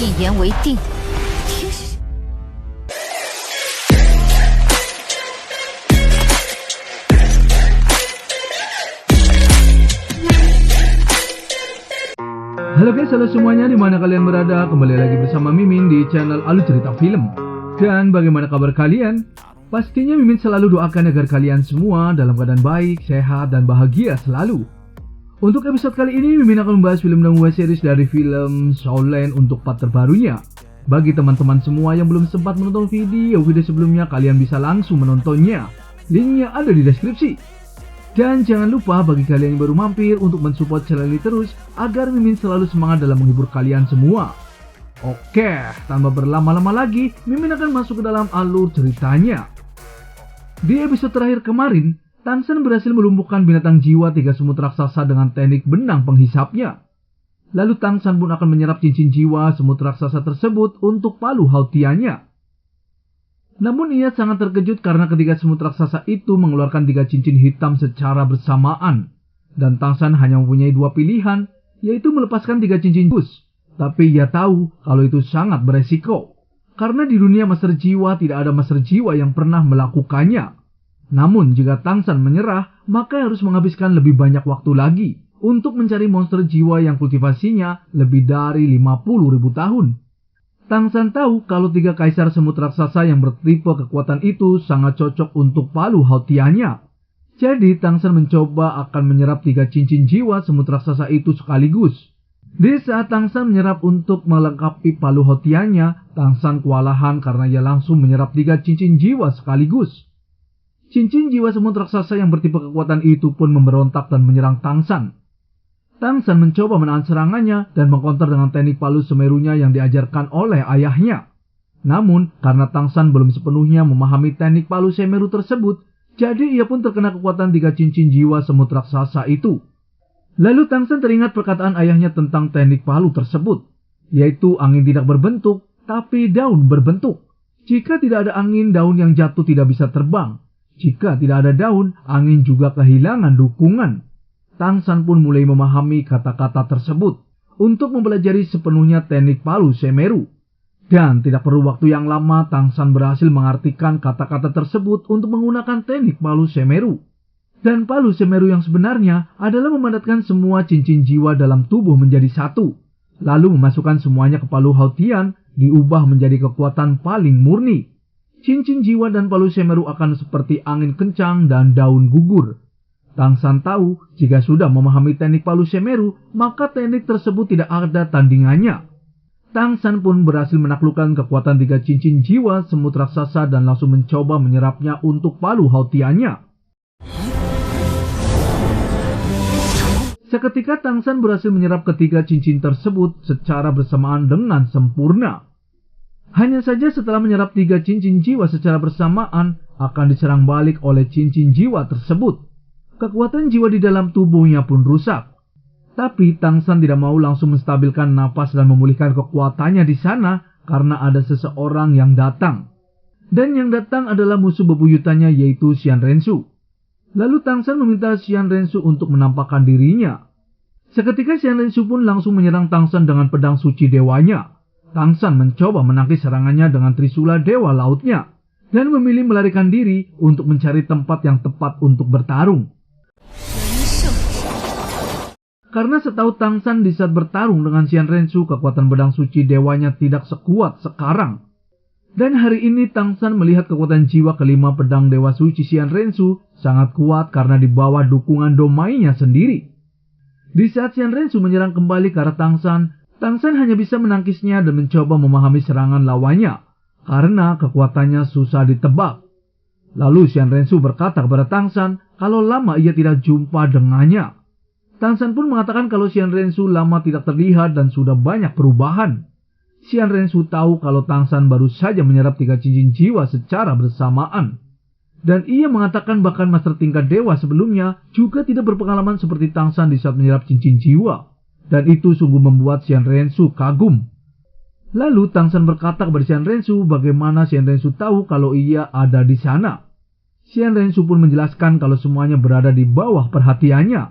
一言为定。听是。Halo guys, halo semuanya, dimana kalian berada? Kembali lagi bersama Mimin di channel Alur Cerita Film. Dan bagaimana kabar kalian? Pastinya Mimin selalu doakan agar kalian semua dalam keadaan baik, sehat, dan bahagia selalu. Untuk episode kali ini, Mimin akan membahas film dan web series dari film Showland untuk part terbarunya. Bagi teman-teman semua yang belum sempat menonton video sebelumnya, kalian bisa langsung menontonnya. Linknya ada di deskripsi. Dan jangan lupa bagi kalian yang baru mampir untuk mensupport channel ini terus agar Mimin selalu semangat dalam menghibur kalian semua. Oke, tanpa berlama-lama lagi, Mimin akan masuk ke dalam alur ceritanya. Di episode terakhir kemarin, Tangsan berhasil melumpuhkan binatang jiwa 3 semut raksasa dengan teknik benang penghisapnya. Lalu Tangsan pun akan menyerap cincin jiwa semut raksasa tersebut untuk palu hautiannya. Namun ia sangat terkejut karena ketiga semut raksasa itu mengeluarkan 3 cincin hitam secara bersamaan. Dan Tangsan hanya mempunyai 2 pilihan, yaitu melepaskan 3 cincin bus. Tapi ia tahu kalau itu sangat beresiko. Karena di dunia master jiwa tidak ada master jiwa yang pernah melakukannya. Namun jika Tangsan menyerah, maka harus menghabiskan lebih banyak waktu lagi untuk mencari monster jiwa yang kultivasinya lebih dari 50.000 tahun. Tangsan tahu kalau 3 kaisar semut raksasa yang bertipe kekuatan itu sangat cocok untuk palu hautiannya. Jadi Tangsan mencoba akan menyerap 3 cincin jiwa semut raksasa itu sekaligus. Di saat Tangsan menyerap untuk melengkapi palu hautiannya, Tangsan kewalahan karena ia langsung menyerap 3 cincin jiwa sekaligus. Cincin jiwa semut raksasa yang bertipe kekuatan itu pun memberontak dan menyerang Tangsan. Tangsan mencoba menahan serangannya dan mengkonter dengan teknik palu semerunya yang diajarkan oleh ayahnya. Namun, karena Tangsan belum sepenuhnya memahami teknik palu semeru tersebut, jadi ia pun terkena kekuatan 3 cincin jiwa semut raksasa itu. Lalu Tangsan teringat perkataan ayahnya tentang teknik palu tersebut, yaitu angin tidak berbentuk, tapi daun berbentuk. Jika tidak ada angin, daun yang jatuh tidak bisa terbang. Jika tidak ada daun, angin juga kehilangan dukungan. Tangsan pun mulai memahami kata-kata tersebut untuk mempelajari sepenuhnya teknik palu semeru. Dan tidak perlu waktu yang lama, Tangsan berhasil mengartikan kata-kata tersebut untuk menggunakan teknik palu semeru. Dan palu semeru yang sebenarnya adalah memadatkan semua cincin jiwa dalam tubuh menjadi satu. Lalu memasukkan semuanya ke palu hautian, diubah menjadi kekuatan paling murni. Cincin jiwa dan palu semeru akan seperti angin kencang dan daun gugur. Tangsan tahu jika sudah memahami teknik palu semeru, maka teknik tersebut tidak ada tandingannya. Tangsan pun berhasil menaklukkan kekuatan 3 cincin jiwa semut raksasa dan langsung mencoba menyerapnya untuk palu hautiannya. Seketika Tangsan berhasil menyerap ketiga cincin tersebut secara bersamaan dengan sempurna. Hanya saja setelah menyerap 3 cincin jiwa secara bersamaan, akan diserang balik oleh cincin jiwa tersebut. Kekuatan jiwa di dalam tubuhnya pun rusak. Tapi Tangsan tidak mau langsung menstabilkan napas dan memulihkan kekuatannya di sana karena ada seseorang yang datang. Dan yang datang adalah musuh bebuyutannya, yaitu Xian Rensu. Lalu Tangsan meminta Xian Rensu untuk menampakkan dirinya. Seketika Xian Rensu pun langsung menyerang Tangsan dengan pedang suci dewanya. Tangsan mencoba menangkis serangannya dengan trisula dewa lautnya dan memilih melarikan diri untuk mencari tempat yang tepat untuk bertarung. Karena setahu Tangsan di saat bertarung dengan Xian Rensu, kekuatan pedang suci dewanya tidak sekuat sekarang. Dan hari ini Tangsan melihat kekuatan jiwa kelima pedang dewa suci Xian Rensu sangat kuat karena di bawah dukungan domainya sendiri. Di saat Xian Rensu menyerang kembali ke arah Tangsan, Tangsan hanya bisa menangkisnya dan mencoba memahami serangan lawannya karena kekuatannya susah ditebak. Lalu Xian Rensu berkata kepada Tangsan kalau lama ia tidak jumpa dengannya. Tangsan pun mengatakan kalau Xian Rensu lama tidak terlihat dan sudah banyak perubahan. Xian Rensu tahu kalau Tangsan baru saja menyerap 3 cincin jiwa secara bersamaan. Dan ia mengatakan bahkan master tingkat dewa sebelumnya juga tidak berpengalaman seperti Tangsan di saat menyerap cincin jiwa. Dan itu sungguh membuat Xian Rensu kagum. Lalu Tangsan berkata kepada Xian Rensu bagaimana Xian Rensu tahu kalau ia ada di sana. Xian Rensu pun menjelaskan kalau semuanya berada di bawah perhatiannya.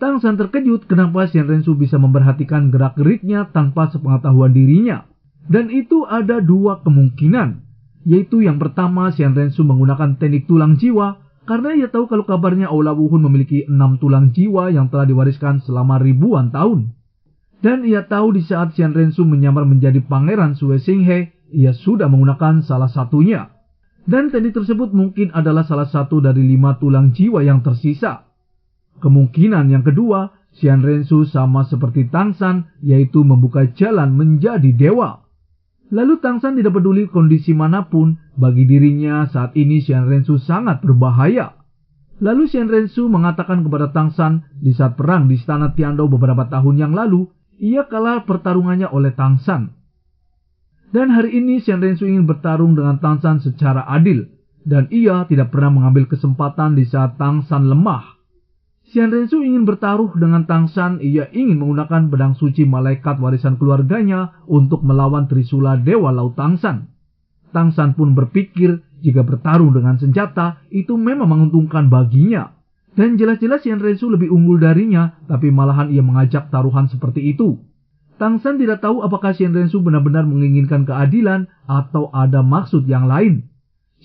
Tangsan terkejut kenapa Shenrensu bisa memperhatikan gerak-geriknya tanpa sepengetahuan dirinya. Dan itu ada dua kemungkinan, yaitu yang pertama Shenrensu menggunakan teknik tulang jiwa karena ia tahu kalau kabarnya Aula Wuhun memiliki 6 tulang jiwa yang telah diwariskan selama ribuan tahun. Dan ia tahu di saat Shenrensu menyamar menjadi Pangeran Sue Xinghe, ia sudah menggunakan salah satunya. Dan teknik tersebut mungkin adalah salah satu dari 5 tulang jiwa yang tersisa. Kemungkinan yang kedua, Shenrensu sama seperti Tangsan, yaitu membuka jalan menjadi dewa. Lalu Tangsan tidak peduli kondisi manapun, bagi dirinya saat ini Shenrensu sangat berbahaya. Lalu Shenrensu mengatakan kepada Tangsan, di saat perang di Istana Tiandou beberapa tahun yang lalu, ia kalah pertarungannya oleh Tangsan. Dan hari ini Shenrensu ingin bertarung dengan Tangsan secara adil, dan ia tidak pernah mengambil kesempatan di saat Tangsan lemah. Shenrensu ingin bertaruh dengan Tangsan, ia ingin menggunakan pedang suci malaikat warisan keluarganya untuk melawan Trisula Dewa Laut Tangsan. Tangsan pun berpikir jika bertarung dengan senjata itu memang menguntungkan baginya. Dan jelas-jelas Shenrensu lebih unggul darinya, tapi malahan ia mengajak taruhan seperti itu. Tangsan tidak tahu apakah Shenrensu benar-benar menginginkan keadilan atau ada maksud yang lain.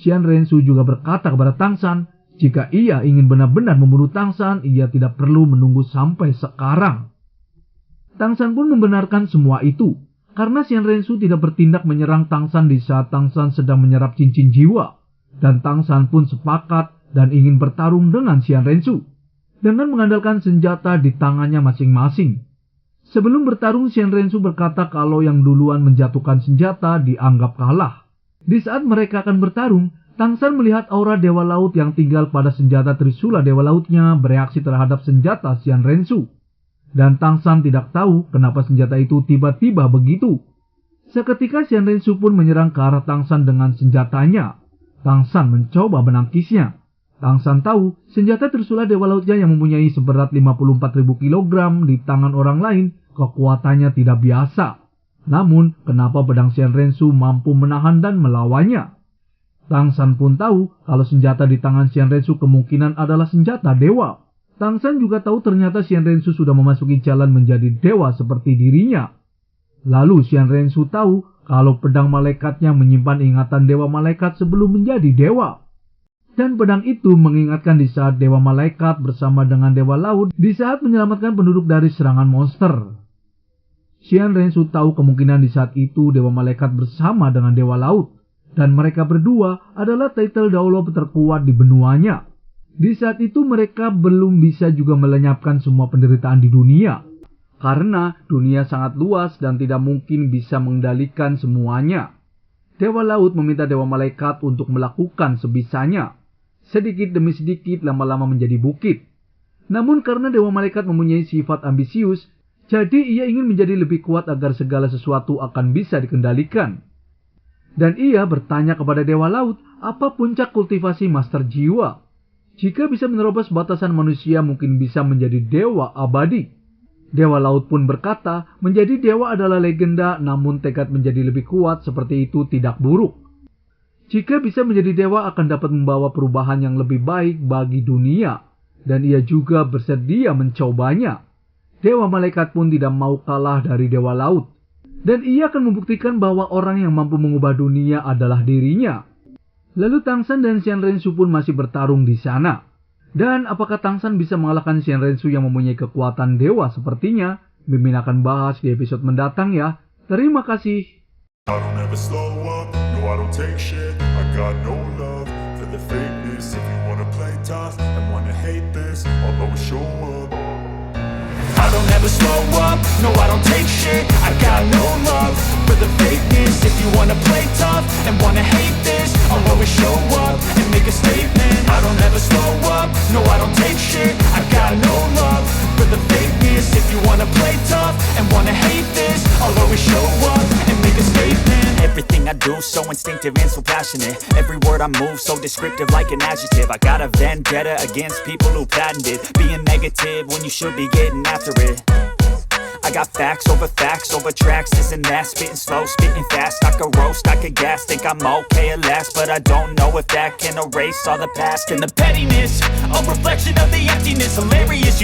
Shenrensu juga berkata kepada Tangsan, jika ia ingin benar-benar membunuh Tangsan, ia tidak perlu menunggu sampai sekarang. Tangsan pun membenarkan semua itu, karena Shenrensu tidak bertindak menyerang Tangsan di saat Tangsan sedang menyerap cincin jiwa. Dan Tangsan pun sepakat dan ingin bertarung dengan Shenrensu, dengan mengandalkan senjata di tangannya masing-masing. Sebelum bertarung, Shenrensu berkata kalau yang duluan menjatuhkan senjata dianggap kalah. Di saat mereka akan bertarung, Tangsan melihat aura Dewa Laut yang tinggal pada senjata Trisula Dewa Lautnya bereaksi terhadap senjata Shenrensu. Dan Tangsan tidak tahu kenapa senjata itu tiba-tiba begitu. Seketika Shenrensu pun menyerang ke arah Tangsan dengan senjatanya. Tangsan mencoba menangkisnya. Tangsan tahu senjata Trisula Dewa Lautnya yang mempunyai seberat 54.000 kg di tangan orang lain kekuatannya tidak biasa. Namun kenapa pedang Shenrensu mampu menahan dan melawannya? Tangsan pun tahu kalau senjata di tangan Shenrensu kemungkinan adalah senjata dewa. Tangsan juga tahu ternyata Shenrensu sudah memasuki jalan menjadi dewa seperti dirinya. Lalu Shenrensu tahu kalau pedang malaikatnya menyimpan ingatan dewa malaikat sebelum menjadi dewa. Dan pedang itu mengingatkan di saat dewa malaikat bersama dengan dewa laut di saat menyelamatkan penduduk dari serangan monster. Shenrensu tahu kemungkinan di saat itu dewa malaikat bersama dengan dewa laut. Dan mereka berdua adalah title Daolop terkuat di benuanya. Di saat itu mereka belum bisa juga melenyapkan semua penderitaan di dunia. Karena dunia sangat luas dan tidak mungkin bisa mengendalikan semuanya. Dewa Laut meminta Dewa Malaikat untuk melakukan sebisanya. Sedikit demi sedikit lama-lama menjadi bukit. Namun karena Dewa Malaikat mempunyai sifat ambisius, jadi ia ingin menjadi lebih kuat agar segala sesuatu akan bisa dikendalikan. Dan ia bertanya kepada Dewa Laut, apa puncak kultivasi master jiwa? Jika bisa menerobos batasan manusia mungkin bisa menjadi dewa abadi. Dewa Laut pun berkata, menjadi dewa adalah legenda namun tekad menjadi lebih kuat seperti itu tidak buruk. Jika bisa menjadi dewa akan dapat membawa perubahan yang lebih baik bagi dunia. Dan ia juga bersedia mencobanya. Dewa Malaikat pun tidak mau kalah dari Dewa Laut. Dan ia akan membuktikan bahwa orang yang mampu mengubah dunia adalah dirinya. Lalu Tangsan dan Shenrensu pun masih bertarung di sana. Dan apakah Tangsan bisa mengalahkan Shenrensu yang mempunyai kekuatan dewa sepertinya? Mimin akan bahas di episode mendatang ya. Terima kasih. I don't ever slow up, no I don't take shit. I got no love for the fakeness. If you wanna play tough and wanna hate this, I'll always show up and make a statement. I don't ever slow up, no I don't take shit. I got no love for the fakeness. If you wanna play tough and wanna hate this, I'll always show up and make a statement. Everything I do so instinctive and so passionate. Every word I move so descriptive like an adjective. I got a vendetta against people who patented being negative when you should be getting after it. I got facts over tracks, this and that, spitting slow, spitting fast. I could roast, I could gas, think I'm okay at last, but I don't know if that can erase all the past and the pettiness, a reflection of the emptiness, hilarious.